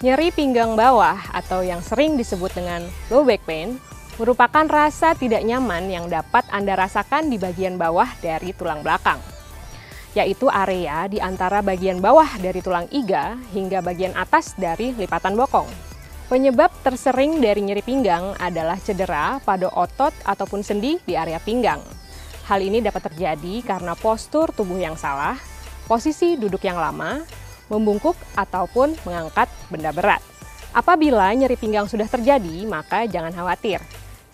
Nyeri pinggang bawah atau yang sering disebut dengan low back pain merupakan rasa tidak nyaman yang dapat Anda rasakan di bagian bawah dari tulang belakang, yaitu area di antara bagian bawah dari tulang iga hingga bagian atas dari lipatan bokong. Penyebab tersering dari nyeri pinggang adalah cedera pada otot ataupun sendi di area pinggang. Hal ini dapat terjadi karena postur tubuh yang salah, posisi duduk yang lama, membungkuk ataupun mengangkat benda berat. Apabila nyeri pinggang sudah terjadi, maka jangan khawatir.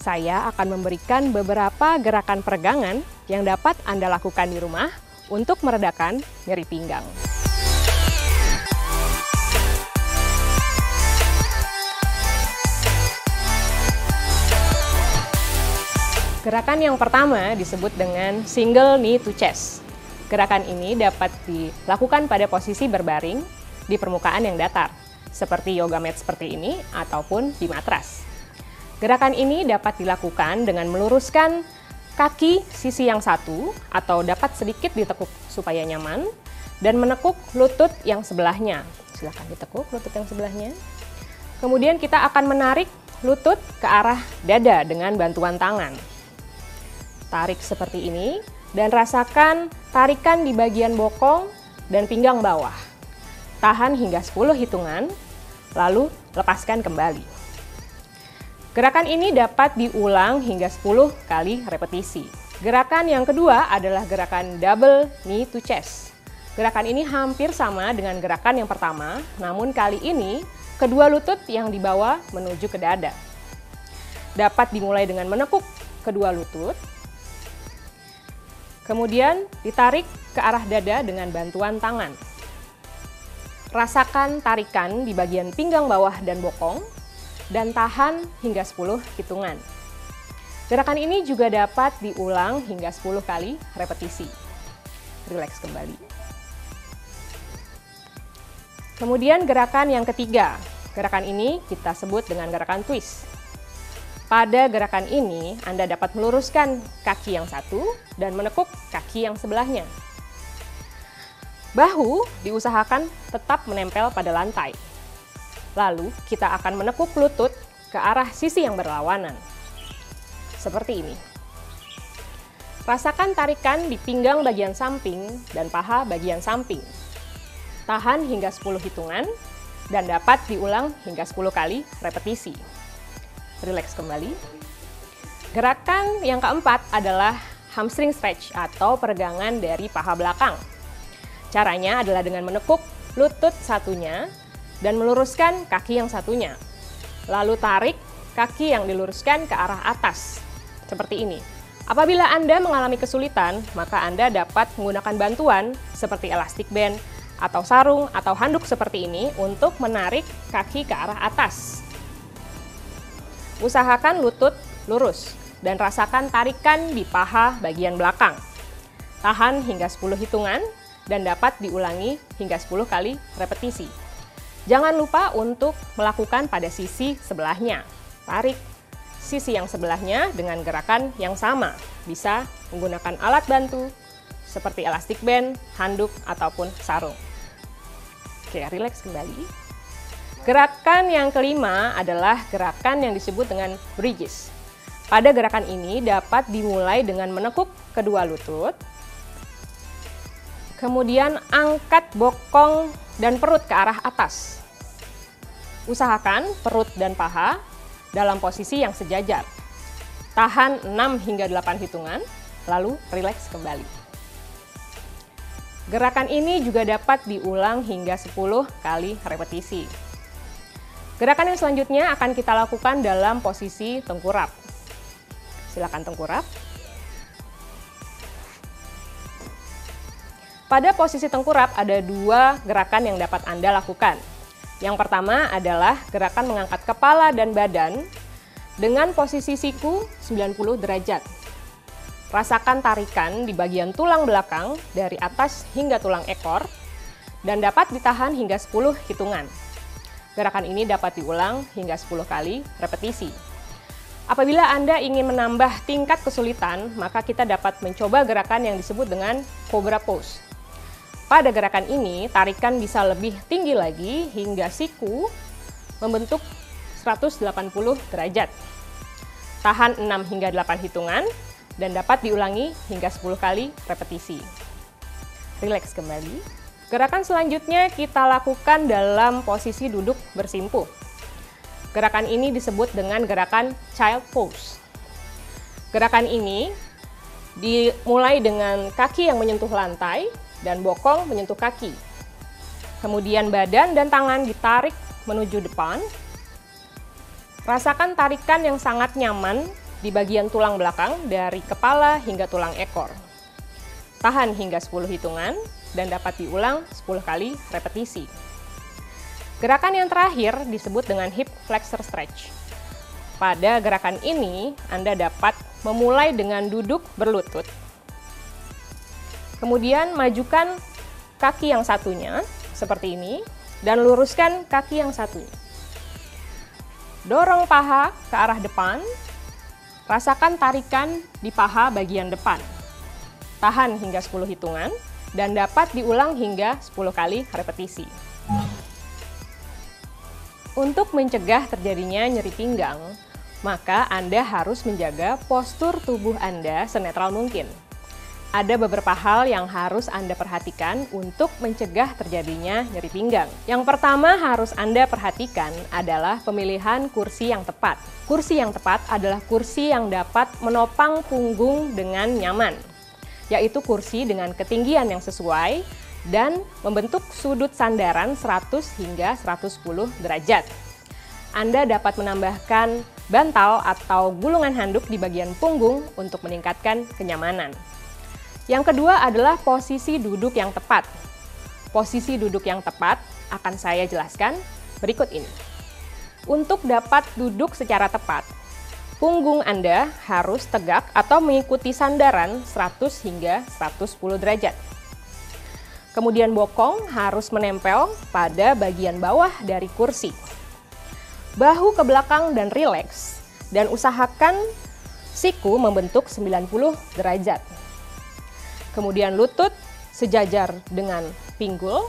Saya akan memberikan beberapa gerakan peregangan yang dapat Anda lakukan di rumah untuk meredakan nyeri pinggang. Gerakan yang pertama disebut dengan single knee to chest. Gerakan ini dapat dilakukan pada posisi berbaring di permukaan yang datar, seperti yoga mat seperti ini ataupun di matras. Gerakan ini dapat dilakukan dengan meluruskan kaki sisi yang satu atau dapat sedikit ditekuk supaya nyaman dan menekuk lutut yang sebelahnya. Silakan ditekuk lutut yang sebelahnya. Kemudian kita akan menarik lutut ke arah dada dengan bantuan tangan. Tarik seperti ini. Dan rasakan tarikan di bagian bokong dan pinggang bawah. Tahan hingga 10 hitungan, lalu lepaskan kembali. Gerakan ini dapat diulang hingga 10 kali repetisi. Gerakan yang kedua adalah gerakan double knee to chest. Gerakan ini hampir sama dengan gerakan yang pertama, namun kali ini kedua lutut yang dibawa menuju ke dada. Dapat dimulai dengan menekuk kedua lutut, kemudian ditarik ke arah dada dengan bantuan tangan. Rasakan tarikan di bagian pinggang bawah dan bokong, dan tahan hingga 10 hitungan. Gerakan ini juga dapat diulang hingga 10 kali repetisi. Rileks kembali. Kemudian gerakan yang ketiga. Gerakan ini kita sebut dengan gerakan twist. Pada gerakan ini, Anda dapat meluruskan kaki yang satu dan menekuk kaki yang sebelahnya. Bahu diusahakan tetap menempel pada lantai. Lalu, kita akan menekuk lutut ke arah sisi yang berlawanan. Seperti ini. Rasakan tarikan di pinggang bagian samping dan paha bagian samping. Tahan hingga 10 hitungan dan dapat diulang hingga 10 kali repetisi. Rileks kembali. Gerakan yang keempat adalah hamstring stretch atau peregangan dari paha belakang. Caranya adalah dengan menekuk lutut satunya dan meluruskan kaki yang satunya. Lalu tarik kaki yang diluruskan ke arah atas. Seperti ini. Apabila Anda mengalami kesulitan, maka Anda dapat menggunakan bantuan seperti elastic band atau sarung atau handuk seperti ini untuk menarik kaki ke arah atas. Usahakan lutut lurus dan rasakan tarikan di paha bagian belakang. Tahan hingga 10 hitungan dan dapat diulangi hingga 10 kali repetisi. Jangan lupa untuk melakukan pada sisi sebelahnya. Tarik sisi yang sebelahnya dengan gerakan yang sama. Bisa menggunakan alat bantu seperti elastic band, handuk, ataupun sarung. Oke, rileks kembali. Gerakan yang kelima adalah gerakan yang disebut dengan bridges. Pada gerakan ini dapat dimulai dengan menekuk kedua lutut, kemudian angkat bokong dan perut ke arah atas. Usahakan perut dan paha dalam posisi yang sejajar. Tahan 6 hingga 8 hitungan, lalu rileks kembali. Gerakan ini juga dapat diulang hingga 10 kali repetisi. Gerakan yang selanjutnya akan kita lakukan dalam posisi tengkurap. Silakan tengkurap. Pada posisi tengkurap ada 2 gerakan yang dapat Anda lakukan. Yang pertama adalah gerakan mengangkat kepala dan badan dengan posisi siku 90 derajat. Rasakan tarikan di bagian tulang belakang dari atas hingga tulang ekor dan dapat ditahan hingga 10 hitungan. Gerakan ini dapat diulang hingga 10 kali repetisi. Apabila Anda ingin menambah tingkat kesulitan, maka kita dapat mencoba gerakan yang disebut dengan Cobra Pose. Pada gerakan ini, tarikan bisa lebih tinggi lagi hingga siku membentuk 180 derajat. Tahan 6 hingga 8 hitungan dan dapat diulangi hingga 10 kali repetisi. Rileks kembali. Gerakan selanjutnya kita lakukan dalam posisi duduk bersimpuh. Gerakan ini disebut dengan gerakan child pose. Gerakan ini dimulai dengan kaki yang menyentuh lantai dan bokong menyentuh kaki. Kemudian badan dan tangan ditarik menuju depan. Rasakan tarikan yang sangat nyaman di bagian tulang belakang dari kepala hingga tulang ekor. Tahan hingga 10 hitungan dan dapat diulang 10 kali repetisi. Gerakan yang terakhir disebut dengan hip flexor stretch. Pada gerakan ini, Anda dapat memulai dengan duduk berlutut. Kemudian majukan kaki yang satunya seperti ini dan luruskan kaki yang satunya. Dorong paha ke arah depan. Rasakan tarikan di paha bagian depan. Tahan hingga 10 hitungan dan dapat diulang hingga 10 kali repetisi. Untuk mencegah terjadinya nyeri pinggang, maka Anda harus menjaga postur tubuh Anda senetral mungkin. Ada beberapa hal yang harus Anda perhatikan untuk mencegah terjadinya nyeri pinggang. Yang pertama harus Anda perhatikan adalah pemilihan kursi yang tepat. Kursi yang tepat adalah kursi yang dapat menopang punggung dengan nyaman, yaitu kursi dengan ketinggian yang sesuai dan membentuk sudut sandaran 100 hingga 110 derajat. Anda dapat menambahkan bantal atau gulungan handuk di bagian punggung untuk meningkatkan kenyamanan. Yang kedua adalah posisi duduk yang tepat. Posisi duduk yang tepat akan saya jelaskan berikut ini. Untuk dapat duduk secara tepat, punggung Anda harus tegak atau mengikuti sandaran 100 hingga 110 derajat. Kemudian bokong harus menempel pada bagian bawah dari kursi. Bahu ke belakang dan rileks, dan usahakan siku membentuk 90 derajat. Kemudian lutut sejajar dengan pinggul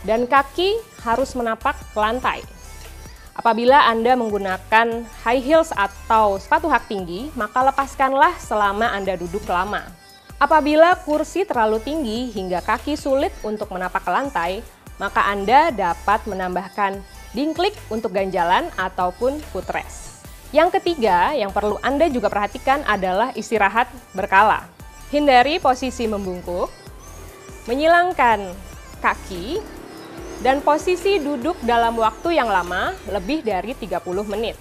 dan kaki harus menapak ke lantai. Apabila Anda menggunakan high heels atau sepatu hak tinggi, maka lepaskanlah selama Anda duduk lama. Apabila kursi terlalu tinggi hingga kaki sulit untuk menapak ke lantai, maka Anda dapat menambahkan dingklik untuk ganjalan ataupun footrest. Yang ketiga yang perlu Anda juga perhatikan adalah istirahat berkala. Hindari posisi membungkuk, menyilangkan kaki, dan posisi duduk dalam waktu yang lama lebih dari 30 menit.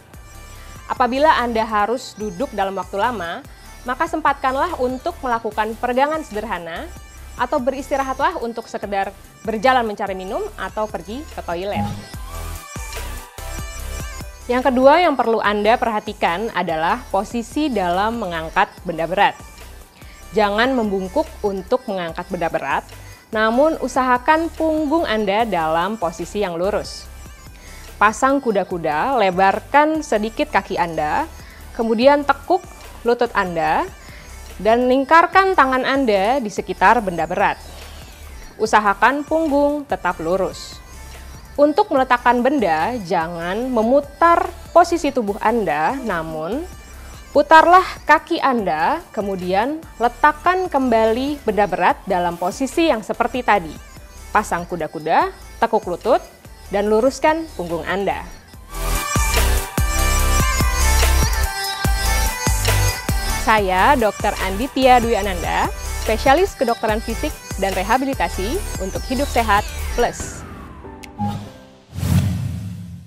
Apabila Anda harus duduk dalam waktu lama, maka sempatkanlah untuk melakukan peregangan sederhana atau beristirahatlah untuk sekedar berjalan mencari minum atau pergi ke toilet. Yang kedua yang perlu Anda perhatikan adalah posisi dalam mengangkat benda berat. Jangan membungkuk untuk mengangkat benda berat, namun usahakan punggung Anda dalam posisi yang lurus. Pasang kuda-kuda, lebarkan sedikit kaki Anda, kemudian tekuk lutut Anda, dan lingkarkan tangan Anda di sekitar benda berat. Usahakan punggung tetap lurus. Untuk meletakkan benda, jangan memutar posisi tubuh Anda, namun putarlah kaki Anda, kemudian letakkan kembali benda berat dalam posisi yang seperti tadi. Pasang kuda-kuda, tekuk lutut, dan luruskan punggung Anda. Saya Dr. Anditya Dwi Ananda, spesialis kedokteran fisik dan rehabilitasi untuk hidup sehat plus.